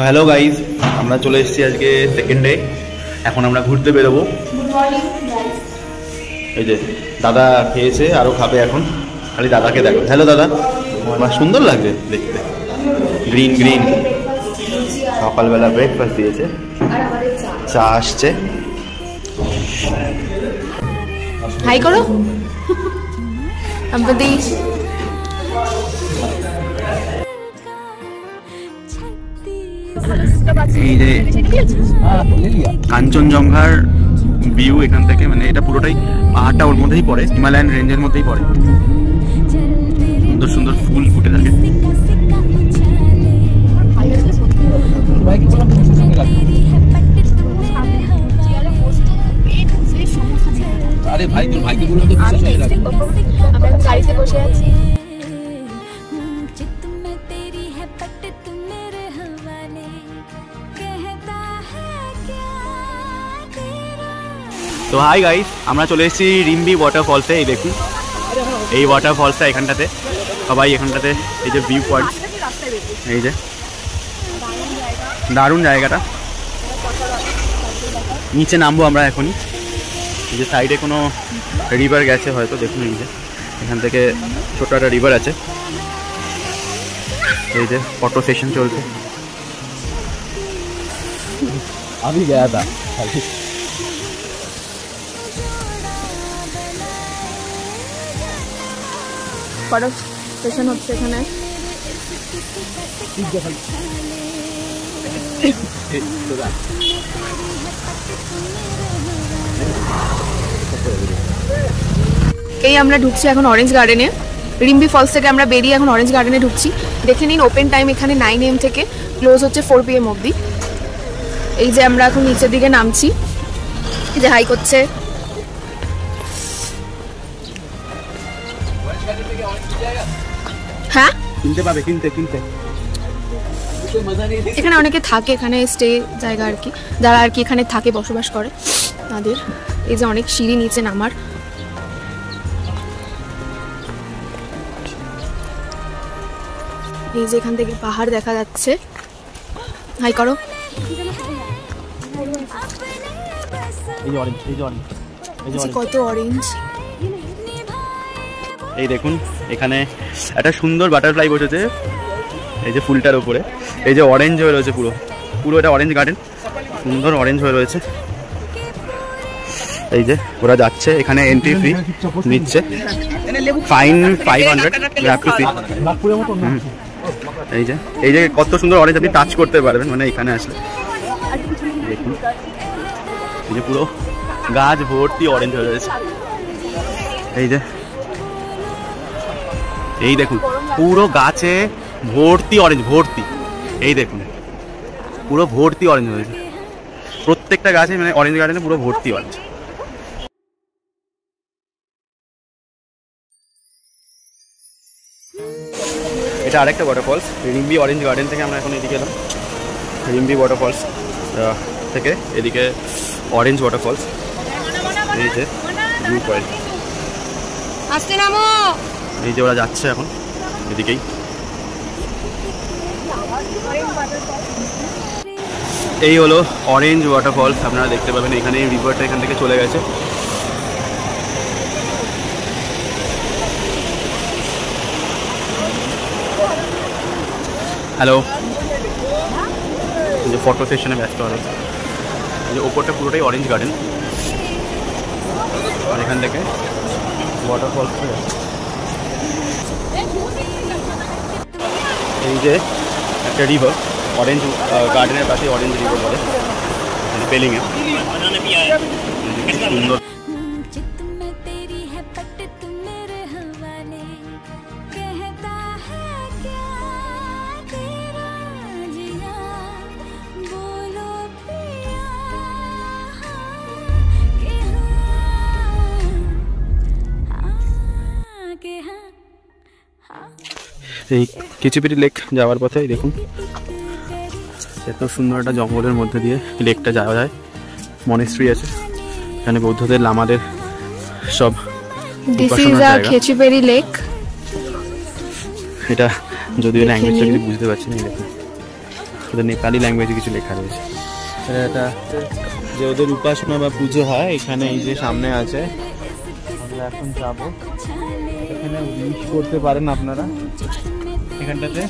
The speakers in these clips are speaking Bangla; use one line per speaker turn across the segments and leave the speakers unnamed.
হ্যালো গাইজ, আমরা চলে এসেছি আজকে সেকেন্ড ডে। এখন আমরা ঘুরতে বেরোবো। এই যে দাদা খেয়েছে, আরও খাবে এখন। খালি দাদাকে দেখো। হ্যালো দাদা, আমার সুন্দর লাগছে দেখতে, গ্রিন গ্রিন। সকালবেলা ব্রেকফাস্ট দিয়েছে, চা আসছে।
হাই করো আমাদের।
এই যে কাঞ্চনজঙ্ঘার ভিউ এখান থেকে, মানে এটা পুরোটাই পাহাড়টা ওর মধ্যেই পড়ে, হিমালয়ান রেঞ্জের মধ্যেই পড়ে। সুন্দর সুন্দর ফুল ফুটে থাকে।
আরে ভাই, তোর ভাইকে বললাম তো বিশ্বাস হয়ে যাবে।
আমরা গাড়িতে বসে আছি।
তো হাই গাইস, আমরা চলে এসেছি রিম্বি ওয়াটারফলসে। এই দেখুন, এই ওয়াটারফলসটা এখানটাতে, সবাই এখানটাতে। এই যে ভিউ পয়েন্ট, এই যে দারুণ জায়গাটা। নিচে নামবো আমরা এখনই। এই যে সাইডে কোনো রিভার গেছে হয়তো, দেখুন এই যে এখান থেকে ছোট একটা রিভার আছে। এই যে ফটো সেশন চলছে।
আমি গয়া থা
ফটো সেশন হচ্ছে এখানে। এই আমরা ঢুকছি এখন অরেঞ্জ গার্ডেনে। রিম্বি ফলস থেকে আমরা বেরিয়ে এখন অরেঞ্জ গার্ডেনে ঢুকছি। দেখে নিন, ওপেন টাইম এখানে 9 AM থেকে, ক্লোজ হচ্ছে 4 PM অবধি। এই যে আমরা এখন নিচের দিকে নামছি। এই যে হাই করছে। হ্যাঁ,
কিনতে পাবে, কিনতে কিনতে।
এখানে অনেকে থাকে, এখানে স্টে জায়গা আর কি, যারা আর কি এখানে থাকে, বসবাস করে তাদের। এই যে অনেক সিঁড়ি নিচে নামার। এই যে এখান থেকে পাহাড় দেখা যাচ্ছে। হাই করো।
এই যে অরেঞ্জ, এই যে অরেঞ্জ, এই যে অরেঞ্জ।
কত অরেঞ্জ।
এই দেখুন, এখানে একটা সুন্দর বাটারফ্লাই বসেছে এই যে ফুলটার উপরে। এই যে অরেঞ্জ হয়ে রয়েছে, পুরো পুরো এটা অরেঞ্জ গার্ডেন, সুন্দর অরেঞ্জ হয়ে রয়েছে। এই যে ওরা যাচ্ছে, এখানে এন্ট্রি ফি নিচ্ছে, ফাইন 500 গ্র্যাব টু সি। এই যে কত সুন্দর অরেঞ্জ, আপনি টাচ করতে পারবেন মানে এখানে আসলে। দেখুন এই যে পুরো গাছ ভর্তি অরেঞ্জ হয়ে রয়েছে। এই দেখুন পুরো গাছে ভর্তি অরেঞ্জ, ভর্তি। এই দেখুন পুরো ভর্তি অরেঞ্জ হয়েছে, প্রত্যেকটা গাছে, মানে অরেঞ্জ গার্ডেনে পুরো ভর্তি অরেঞ্জ। এটা আরেকটা ওয়াটারফলস, রিম্বি অরেঞ্জ গার্ডেন থেকে আমরা এখন এদিকে এলাম। রিম্বি ওয়াটারফলস থেকে এদিকে অরেঞ্জ ওয়াটারফলস। এই যে ভিউ পয়েন্ট,
আসতে নামো।
এই যে ওরা যাচ্ছে এখন এদিকেই। এই হলো অরেঞ্জ ওয়াটারফলস, আপনারা দেখতে পাবেন এখানে রিভারটা এখান থেকে চলে গেছে। হ্যালো, যে ফটো সেশনে ব্যস্ত হলো। এই যে ওপরটা পুরোটাই অরেঞ্জ গার্ডেন, আর এখান থেকে ওয়াটারফলস। এই যে একটা রিভার, অরেঞ্জ গার্ডেনের পাশে অরেঞ্জ রিভার বলে, পেলিংয়ে। সুন্দর। এই কিচিপিটি লেক যাওয়ার পথে দেখুন এত সুন্দর একটা জঙ্গলের মধ্যে দিয়ে লেকটা যাওয়া যায়। মনেস্ট্রি আছে এখানে, বৌদ্ধদের লামাদের সব।
This is a Khecheopalri lake.
এটা যদিও ল্যাঙ্গুয়েজটা কিছু বুঝতে পারছি না। দেখুন ওদের নেপালি ল্যাঙ্গুয়েজে কিছু লেখা রয়েছে। এটা যে ওদের উপাসনা বা পুজো হয় এখানে, এই যে সামনে আছে। আমরা এখন যাবো, এখানে উইশ করতে পারেন আপনারা এখানটাতে।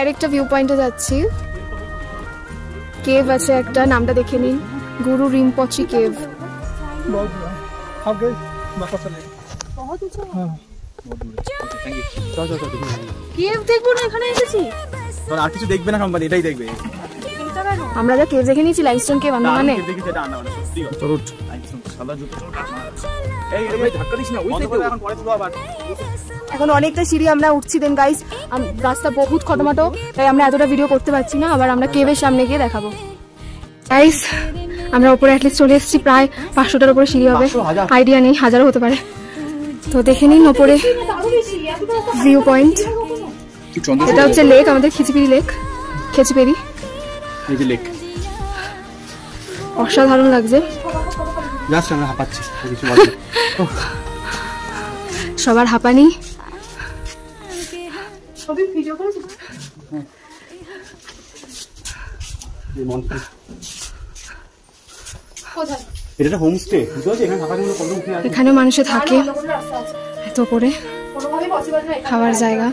আরেকটা ভিউ পয়েন্টে যাচ্ছি। কেভ আছে একটা, নামটা দেখে নিন, গুরু রিম্পোচি কেভ। কেভ দেখবো না, এখানে এসেছি।
আর কিছু দেখবে না কোম্পানি, এটাই দেখবে।
আমরা যা কেভ দেখে নিয়েছি, লাইমস্টোন কেভ, মানে এখন অনেকটা সিঁড়ি আমরা উঠছি। দেন গাইস, রাস্তা বহুত খটোমাটো, তাই আমরা এতটা ভিডিও করতে পারছি না। আবার আমরা কেভের সামনে গিয়ে দেখাবো। গাইস, আমরা উপরে অ্যাটলিস্ট চলে এসেছি। প্রায় 500টার উপরে সিঁড়ি হবে, আইডিয়া নেই, 1000ও হতে পারে। তো দেখে নিন ওপরে ভিউ পয়েন্ট। এটা হচ্ছে লেক, আমাদের খিচিপিড়ি লেক, খেচিপেরি
লেক।
অসাধারণ লাগছে। সবার হাঁপানি।
এটা হোমস্টে,
এখানে মানুষে থাকে এত করে, খাওয়ার জায়গা।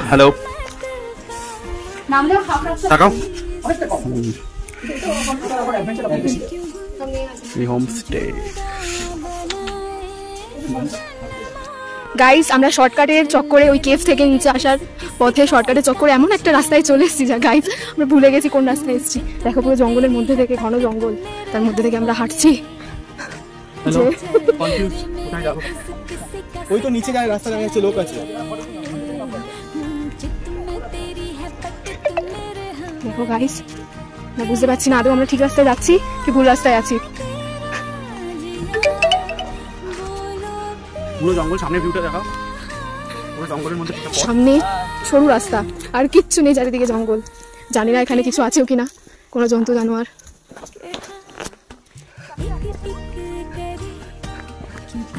হ্যালো, তাকাও। হোমস্টে।
গাইস, আমরা শর্টকাটের চক্করে ওই কেভ থেকে নিচে আসার পথে শর্টকাটের চক্করে এমন একটা রাস্তায় চলে এসেছি যা গাইস আমরা ভুলে গেছি কোন রাস্তায় এসেছি। দেখো, পুরো জঙ্গলের মধ্যে থেকে, ঘন জঙ্গল, তার মধ্যে থেকে আমরা হাঁটছি।
ওই তো নিচে যায় রাস্তা, দেখা যাচ্ছে লোক আছে।
দেখো গাইস, না বুঝতে পারছি না আদৌ আমরা ঠিক রাস্তায় যাচ্ছি কি ভুল রাস্তায় আছি।
পুরো জঙ্গল, সামনে ভিউটা দেখাও। পুরো জঙ্গলের মধ্যে
সামনে সরু রাস্তা, আর কিচ্ছু নেই, চারিদিকে জঙ্গল। জানি না এখানে কিছু আছেও কিনা, কোনো জন্তু জানোয়ার।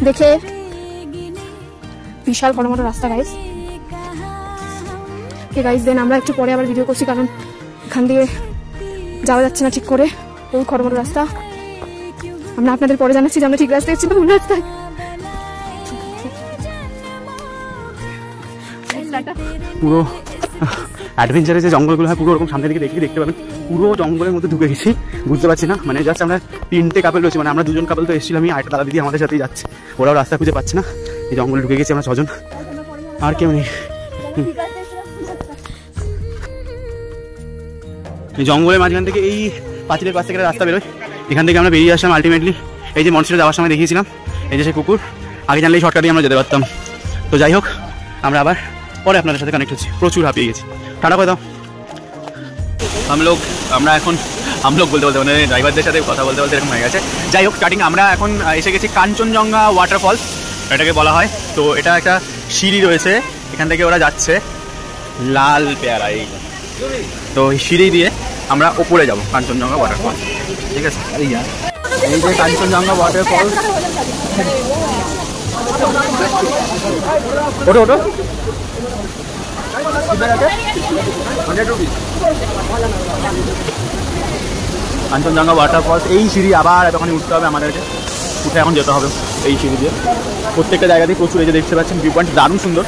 দেখে বিশাল খটোমটো রাস্তা গাইস। গাইস, দেন আমরা একটু পরে আবার ভিডিও করছি, কারণ এখান দিয়ে যাওয়া যাচ্ছে না ঠিক করে, ওই খটোমটো রাস্তা। আমরা আপনাদের পরে জানাচ্ছি যে আমরা ঠিক রাস্তায় এসেছি না ভুল রাস্তায়।
পুরো অ্যাডভেঞ্চারে যে জঙ্গলগুলো হয় পুরো ওরকম সামনে দিকে দেখতে পাবেন। পুরো জঙ্গলের মধ্যে ঢুকে গেছি, বুঝতে পারছি না, মানে জাস্ট আমরা 3টে কাপল রয়েছি, মানে আমরা 2জন কাপল তো এসেছিলাম, আমি আরেকটা দাদা দিদি আমাদের সাথেই যাচ্ছে। ওরাও রাস্তা খুঁজে পাচ্ছে না, এই জঙ্গলে ঢুকে গেছি আমরা 6জন, আর কেউ নেই। এই জঙ্গলের মাঝখান থেকে এই পাঁচিলের পাশ থেকে রাস্তা বেরোয়, এখান থেকে আমরা বেরিয়ে আসলাম আলটিমেটলি। এই যে মনস্টারে যাওয়ার সময় দেখিয়েছিলাম, এই যে সেই কুকুর, আগে জানলে এই শর্টকাটেই আমরা যেতে পারতাম। তো যাই হোক, আমরা আবার পরে আপনাদের সাথে কানেক্ট হচ্ছি। প্রচুর হাঁপিয়ে গেছি, টাটা করে দাও। আমরা এখন বলতে মানে ড্রাইভারদের সাথে কথা বলতে এরকম হয়ে গেছে। যাই হোক, স্টার্টিং আমরা এখন এসে গেছি কাঞ্চনজঙ্ঘা ওয়াটারফলস, এটাকে বলা হয়। তো এটা একটা সিঁড়ি রয়েছে, এখান থেকে ওরা যাচ্ছে লাল পেয়ারা। এই তো এই সিঁড়ি দিয়ে আমরা ওপরে যাব কাঞ্চনজঙ্ঘা ওয়াটারফল, ঠিক আছে? এই যে কাঞ্চনজঙ্ঘা ওয়াটারফল, ওটো ওটো কাঞ্চনজঙ্ঘা ওয়াটারফলস। এই সিঁড়ি আবার এতখানি উঠতে হবে আমাদেরকে, উঠে এখন যেতে হবে এই সিঁড়ি দিয়ে। প্রত্যেকটা জায়গাতেই প্রচুর, এই যে দেখতে পাচ্ছেন ভিউ পয়েন্ট দারুণ সুন্দর।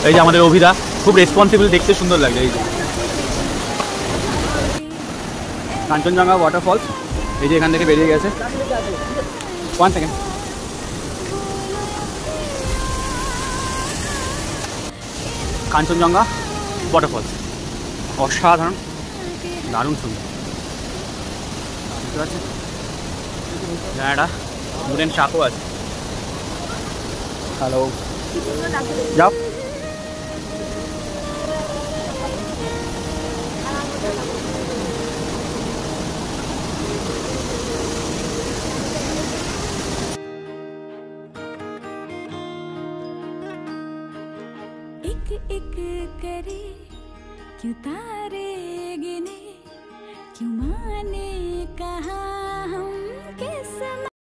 এই যে আমাদের অভিদা খুব রেসপন্সিবল, দেখতে সুন্দর লাগছে। এই যে কাঞ্চনজঙ্ঘা ওয়াটারফলস, এই যে এখান থেকে বেরিয়ে গেছে। 1 সেকেন্ড।
কাঞ্চনজঙ্ঘা ওয়াটারফলস, অসাধারণ, দারুণ সুন্দর। বুঝতে পারছি একটা উডেন শাকও আছে। হ্যালো, যাও।
एक एक करे क्यों तारे गिने, क्यों माने कहा